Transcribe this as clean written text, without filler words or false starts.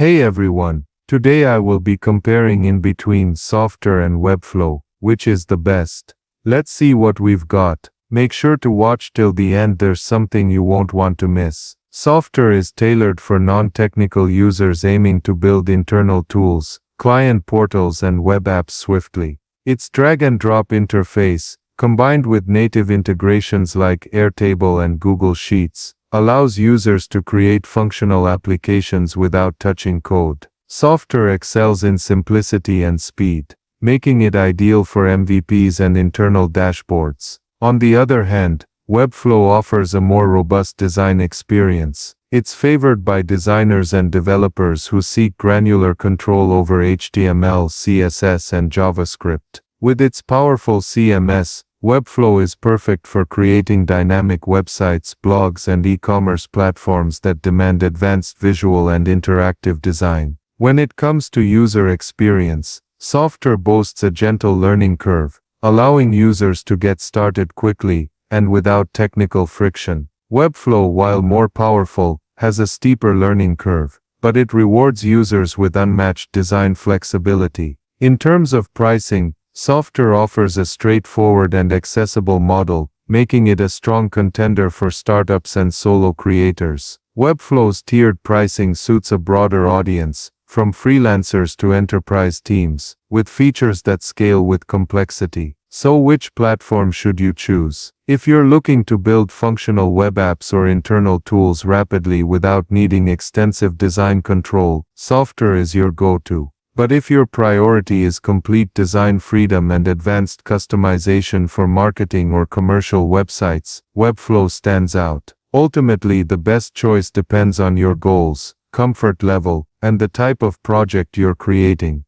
Hey everyone, today I will be comparing in between Softr and Webflow, which is the best. Let's see what we've got. Make sure to watch till the end, there's something you won't want to miss. Softr is tailored for non-technical users aiming to build internal tools, client portals and web apps swiftly. Its drag-and-drop interface, combined with native integrations like Airtable and Google Sheets, allows users to create functional applications without touching code. Softr excels in simplicity and speed, making it ideal for MVPs and internal dashboards. On the other hand, Webflow offers a more robust design experience. It's favored by designers and developers who seek granular control over HTML, CSS, and JavaScript. With its powerful CMS, Webflow is perfect for creating dynamic websites, blogs, and e-commerce platforms that demand advanced visual and interactive design. When it comes to user experience, Softr boasts a gentle learning curve, allowing users to get started quickly and without technical friction. Webflow, while more powerful, has a steeper learning curve, but it rewards users with unmatched design flexibility. In terms of pricing, Softr offers a straightforward and accessible model, making it a strong contender for startups and solo creators. Webflow's tiered pricing suits a broader audience, from freelancers to enterprise teams, with features that scale with complexity. So which platform should you choose? If you're looking to build functional web apps or internal tools rapidly without needing extensive design control, Softr is your go-to. But if your priority is complete design freedom and advanced customization for marketing or commercial websites, Webflow stands out. Ultimately, the best choice depends on your goals, comfort level, and the type of project you're creating.